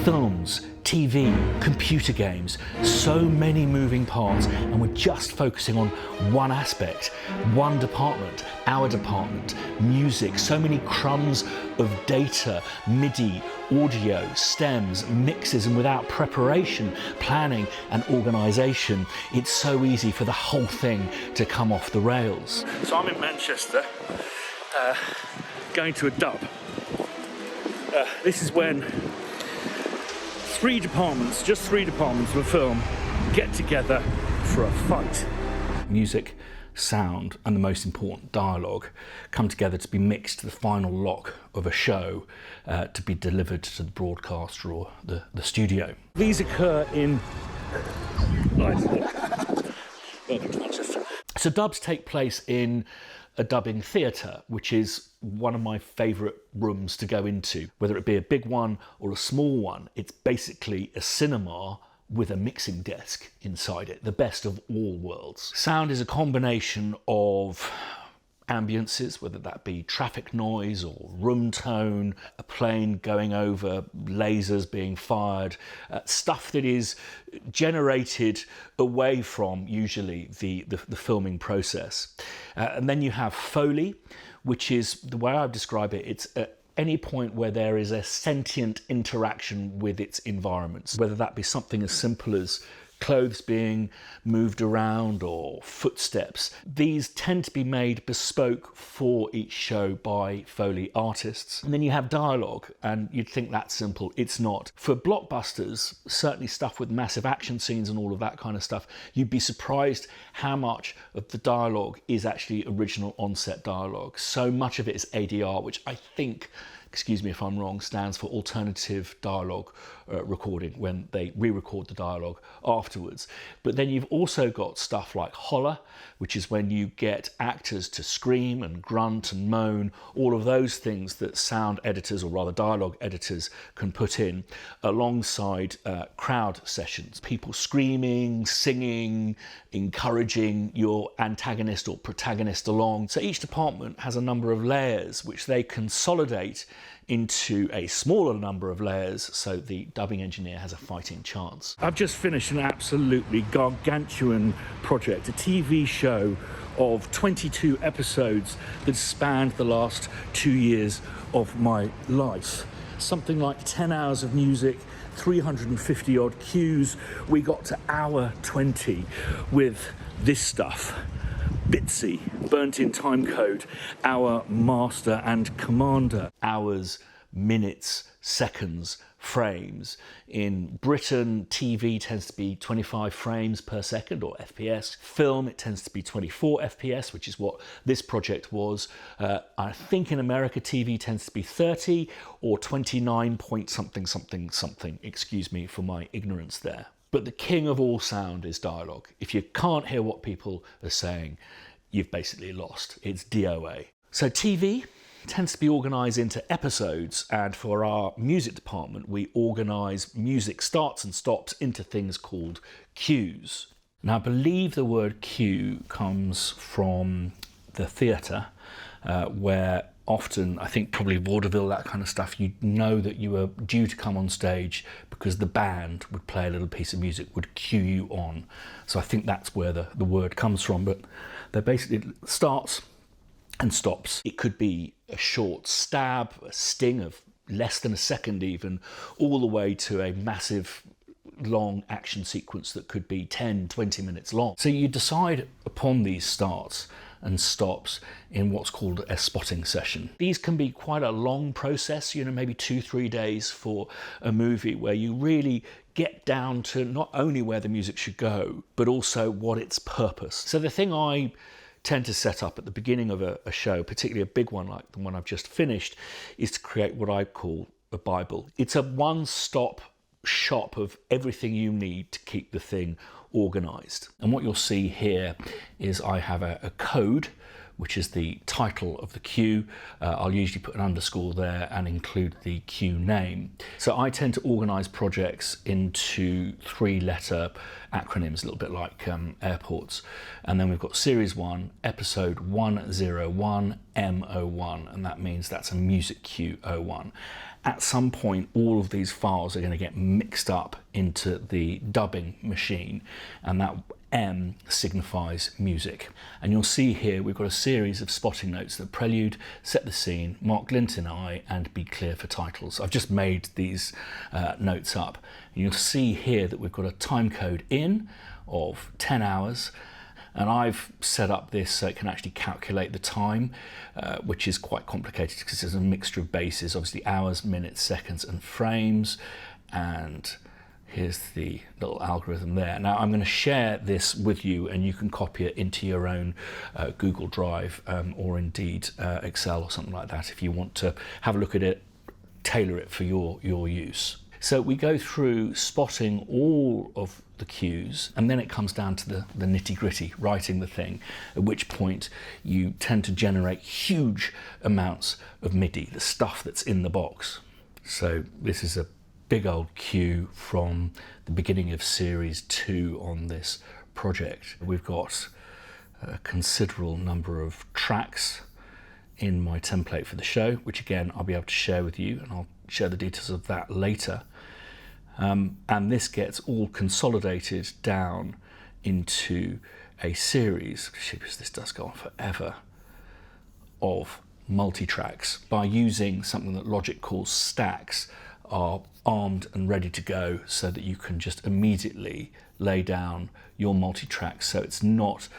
films, TV, computer games, so many moving parts, and we're just focusing on one aspect, one department, our department, music, so many crumbs of data, MIDI, audio, stems, mixes, and without preparation, planning and organisation, it's so easy for the whole thing to come off the rails. So I'm in Manchester, going to a dub. This is when just three departments of a film get together for a fight. Music, sound, and the most important, dialogue, come together to be mixed to the final lock of a show to be delivered to the broadcaster or the studio. These occur in Manchester. So dubs take place in a dubbing theatre, which is one of my favourite rooms to go into. Whether it be a big one or a small one, it's basically a cinema with a mixing desk inside it, the best of all worlds. Sound is a combination of ambiences, whether that be traffic noise or room tone, a plane going over, lasers being fired, stuff that is generated away from usually the filming process. And then you have Foley, which is, the way I describe it, it's any point where there is a sentient interaction with its environments, whether that be something as simple as clothes being moved around or footsteps. These tend to be made bespoke for each show by Foley artists. And then you have dialogue, and you'd think that's simple. It's not. For blockbusters, certainly stuff with massive action scenes and all of that kind of stuff, you'd be surprised how much of the dialogue is actually original on-set dialogue. So much of it is ADR, which I think, excuse me if I'm wrong, stands for alternative dialogue recording, when they re-record the dialogue afterwards. But then you've also got stuff like holler, which is when you get actors to scream and grunt and moan, all of those things that sound editors, or rather dialogue editors, can put in alongside crowd sessions. People screaming, singing, encouraging your antagonist or protagonist along. So each department has a number of layers which they consolidate into a smaller number of layers, so the dubbing engineer has a fighting chance. I've just finished an absolutely gargantuan project, a TV show of 22 episodes that spanned the last 2 years of my life. Something like 10 hours of music, 350 odd cues. We got to hour 20 with this stuff. Bitsy, burnt in time code, our master and commander. Hours, minutes, seconds, frames. In Britain, TV tends to be 25 frames per second, or FPS. Film, it tends to be 24 FPS, which is what this project was. I think in America, TV tends to be 30 or 29 point something, something, something. Excuse me for my ignorance there. But the king of all sound is dialogue. If you can't hear what people are saying, you've basically lost. It's DOA. So TV tends to be organised into episodes, and for our music department, we organise music starts and stops into things called cues. Now, I believe the word cue comes from the theatre, where often, I think probably vaudeville, that kind of stuff, you'd know that you were due to come on stage because the band would play a little piece of music, would cue you on. So I think that's where the word comes from, but they're basically starts and stops. It could be a short stab, a sting of less than a second even, all the way to a massive long action sequence that could be 10, 20 minutes long. So you decide upon these starts and stops in what's called a spotting session. These can be quite a long process, maybe 2-3 days for a movie, where you really get down to not only where the music should go, but also what its purpose. So the thing I tend to set up at the beginning of a show, particularly a big one like the one I've just finished, is to create what I call a Bible. It's a one-stop shop of everything you need to keep the thing organised. And what you'll see here is I have a code, which is the title of the cue. I'll usually put an underscore there and include the cue name. So I tend to organise projects into 3-letter acronyms, a little bit like airports. And then we've got Series 1, Episode 101, M01, and that means that's a music cue 01. at some point all of these files are going to get mixed up into the dubbing machine, and that M signifies music. And you'll see here we've got a series of spotting notes that prelude, set the scene, mark glint in eye, and be clear for titles. I've just made these notes up. And you'll see here that we've got a time code in of 10 hours, and I've set up this so it can actually calculate the time, which is quite complicated because there's a mixture of bases, obviously hours, minutes, seconds, and frames. And here's the little algorithm there. Now I'm going to share this with you, and you can copy it into your own Google Drive or indeed Excel or something like that if you want to have a look at it, tailor it for your use. So we go through spotting all of the cues, and then it comes down to the nitty-gritty, writing the thing, at which point you tend to generate huge amounts of MIDI, the stuff that's in the box. So this is a big old cue from the beginning of series 2 on this project. We've got a considerable number of tracks in my template for the show, which again I'll be able to share with you, and I'll share the details of that later. And this gets all consolidated down into a series, because this does go on forever, of multi-tracks by using something that Logic calls stacks, are armed and ready to go so that you can just immediately lay down your multi-tracks. So it's not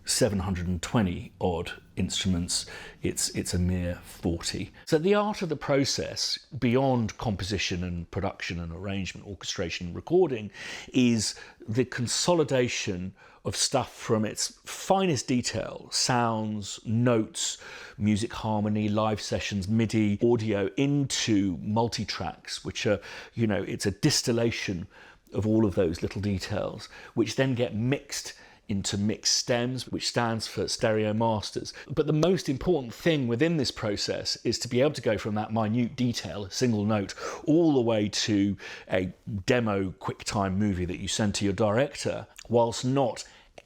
720 odd instruments, it's a mere 40. So the art of the process, beyond composition and production and arrangement, orchestration and recording, is the consolidation of stuff from its finest detail, sounds, notes, music harmony, live sessions, MIDI, audio, into multi-tracks, which are, it's a distillation of all of those little details, which then get mixed into mixed stems, which stands for stereo masters. But the most important thing within this process is to be able to go from that minute detail, a single note, all the way to a demo QuickTime movie that you send to your director, whilst not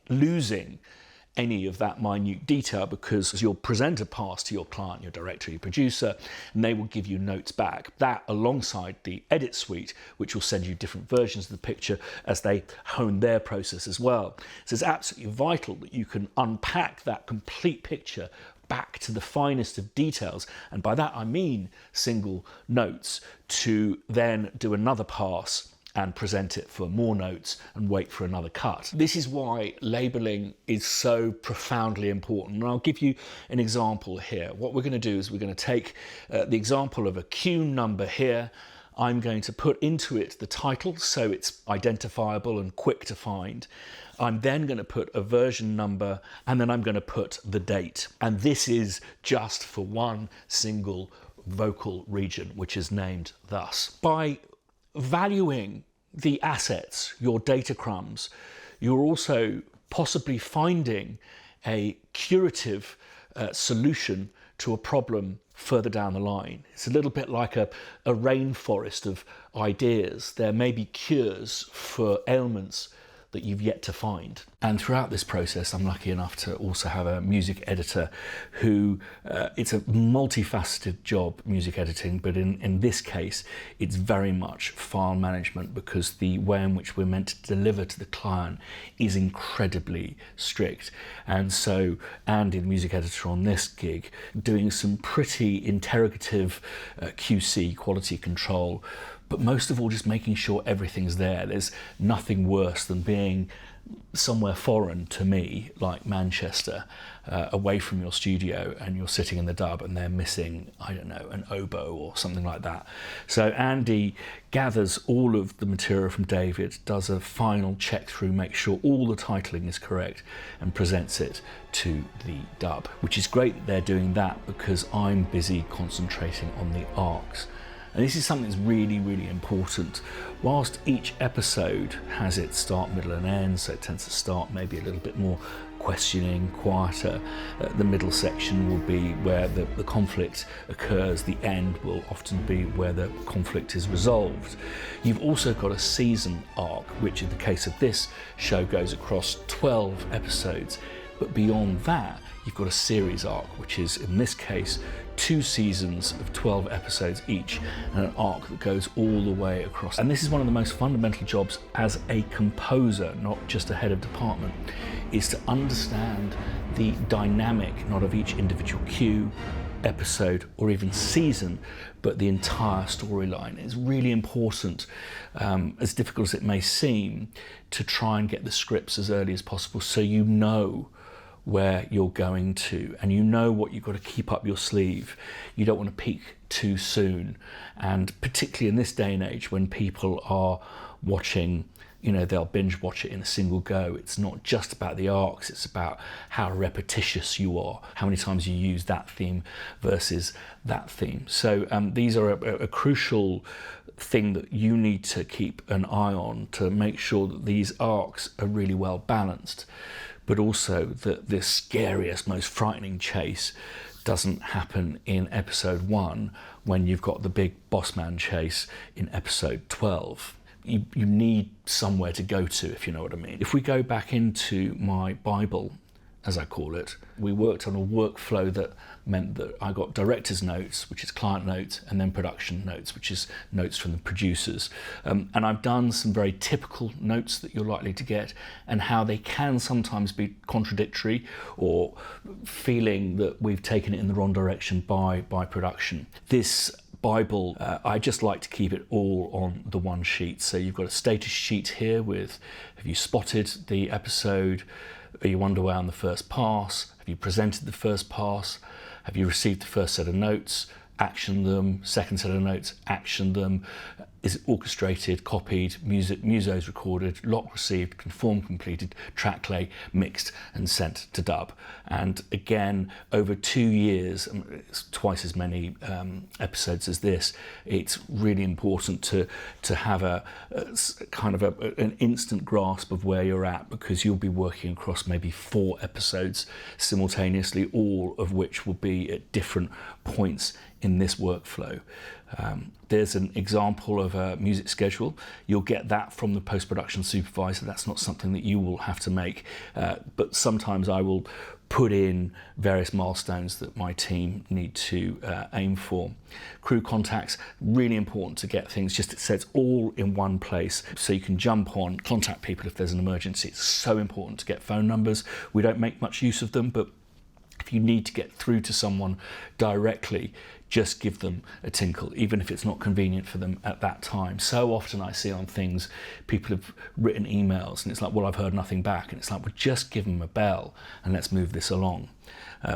losing any of that minute detail, because you'll present a pass to your client, your director, your producer, and they will give you notes back. That alongside the edit suite, which will send you different versions of the picture as they hone their process as well. So it's absolutely vital that you can unpack that complete picture back to the finest of details, and by that I mean single notes, to then do another pass and present it for more notes and wait for another cut. This is why labeling is so profoundly important. And I'll give you an example here. What we're going to do is we're going to take the example of a cue number here. I'm going to put into it the title so it's identifiable and quick to find. I'm then going to put a version number, and then I'm going to put the date. And this is just for one single vocal region, which is named thus. By valuing the assets, your data crumbs, you're also possibly finding a curative solution to a problem further down the line. It's a little bit like a rainforest of ideas. There may be cures for ailments that you've yet to find. And throughout this process, I'm lucky enough to also have a music editor who, it's a multifaceted job, music editing, but in this case, it's very much file management, because the way in which we're meant to deliver to the client is incredibly strict. And so Andy, the music editor on this gig, doing some pretty interrogative QC, quality control, but most of all just making sure everything's there. There's nothing worse than being somewhere foreign to me, like Manchester, away from your studio, and you're sitting in the dub and they're missing, I don't know, an oboe or something like that. So Andy gathers all of the material from David, does a final check through, makes sure all the titling is correct, and presents it to the dub, which is great that they're doing that, because I'm busy concentrating on the arcs. And this is something that's really, really important. Whilst each episode has its start, middle and end, so it tends to start maybe a little bit more questioning, quieter. The middle section will be where the conflict occurs. The end will often be where the conflict is resolved. You've also got a season arc, which in the case of this show goes across 12 episodes. But beyond that, you've got a series arc, which is in this case 2 seasons of 12 episodes each, and an arc that goes all the way across. And this is one of the most fundamental jobs as a composer, not just a head of department, is to understand the dynamic, not of each individual cue, episode, or even season, but the entire storyline. It's really important, as difficult as it may seem, to try and get the scripts as early as possible so you know where you're going to, and you know what you've got to keep up your sleeve. You don't want to peak too soon, and particularly in this day and age when people are watching, they'll binge watch it in a single go. It's not just about the arcs, it's about how repetitious you are, how many times you use that theme versus that theme. So these are a crucial thing that you need to keep an eye on to make sure that these arcs are really well balanced, but also that the scariest, most frightening chase doesn't happen in episode 1 when you've got the big boss man chase in episode 12. You need somewhere to go to, if you know what I mean. If we go back into my Bible, as I call it, we worked on a workflow that meant that I got director's notes, which is client notes, and then production notes, which is notes from the producers. And I've done some very typical notes that you're likely to get, and how they can sometimes be contradictory or feeling that we've taken it in the wrong direction by production. This Bible, I just like to keep it all on the one sheet. So you've got a status sheet here with, have you spotted the episode? Are you underway on the first pass? Have you presented the first pass? Have you received the first set of notes? Action them. Second set of notes, action them. Is it orchestrated, copied, musos recorded, lock received, conform completed, track lay, mixed and sent to dub? And again, over 2 years, it's twice as many episodes as this, it's really important to have a kind of an instant grasp of where you're at, because you'll be working across maybe 4 episodes simultaneously, all of which will be at different points in this workflow. There's an example of a music schedule. You'll get that from the post-production supervisor. That's not something that you will have to make, but sometimes I will put in various milestones that my team need to aim for. Crew contacts, really important to get things, just it says all in one place so you can jump on, contact people if there's an emergency. It's so important to get phone numbers. We don't make much use of them, but if you need to get through to someone directly, just give them a tinkle, even if it's not convenient for them at that time. So often I see on things, people have written emails and it's like, well, I've heard nothing back. And it's like, well, just give them a bell and let's move this along.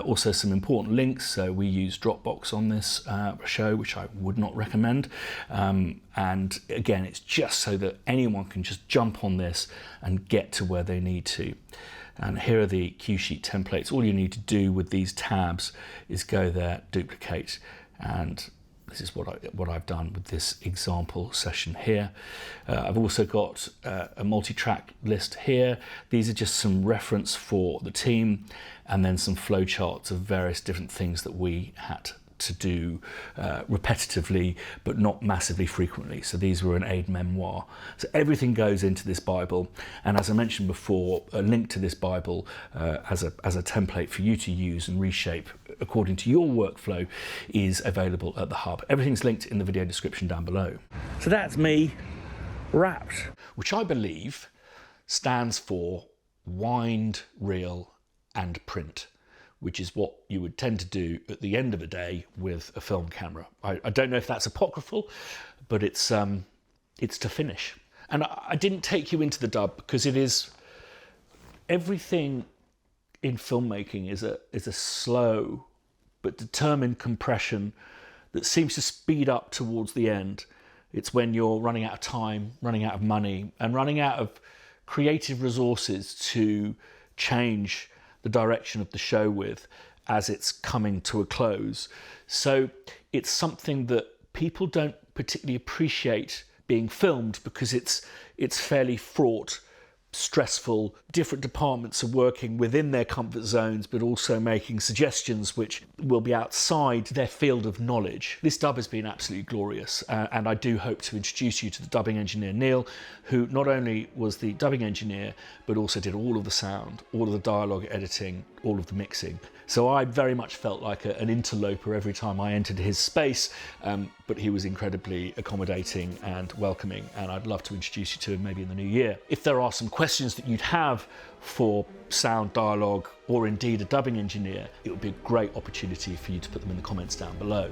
Also some important links. So we use Dropbox on this show, which I would not recommend. And again, it's just so that anyone can just jump on this and get to where they need to. And here are the cue sheet templates. All you need to do with these tabs is go there, duplicate, and this is what I've done with this example session here. I've also got a multi-track list here. These are just some reference for the team, and then some flowcharts of various different things that we had to do repetitively, but not massively frequently. So these were an aid memoir. So everything goes into this Bible, and as I mentioned before, a link to this Bible as a template for you to use and reshape according to your workflow is available at the hub. Everything's linked in the video description down below. So that's me wrapped, which I believe stands for wind, reel and print, which is what you would tend to do at the end of a day with a film camera. I don't know if that's apocryphal, but it's to finish. And I didn't take you into the dub because it is, everything in filmmaking is a slow but determined compression that seems to speed up towards the end. It's when you're running out of time, running out of money, and running out of creative resources to change the direction of the show with as it's coming to a close. So it's something that people don't particularly appreciate being filmed because it's fairly fraught, stressful. Different departments are working within their comfort zones, but also making suggestions which will be outside their field of knowledge. This dub has been absolutely glorious, and I do hope to introduce you to the dubbing engineer Neil, who not only was the dubbing engineer, but also did all of the sound, all of the dialogue editing, all of the mixing. So I very much felt like an interloper every time I entered his space, but he was incredibly accommodating and welcoming, and I'd love to introduce you to him maybe in the new year. If there are some questions that you'd have for sound, dialogue, or indeed a dubbing engineer, it would be a great opportunity for you to put them in the comments down below.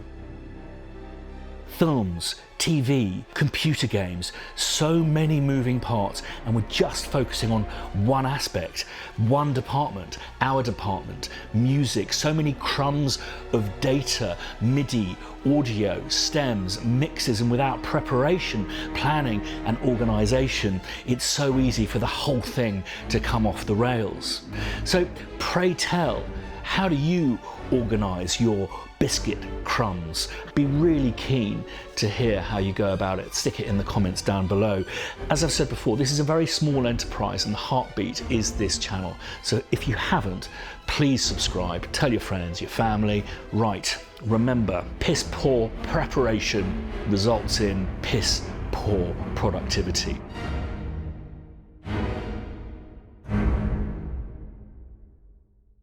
Films, TV, computer games, so many moving parts, and we're just focusing on one aspect, one department, our department, music, so many crumbs of data, MIDI, audio, stems, mixes, and without preparation, planning, and organisation, it's so easy for the whole thing to come off the rails. So pray tell, how do you organise your biscuit crumbs? Be really keen to hear how you go about it. Stick it in the comments down below. As I've said before, this is a very small enterprise and the heartbeat is this channel. So if you haven't, please subscribe, tell your friends, your family. Right, remember, piss poor preparation results in piss poor productivity.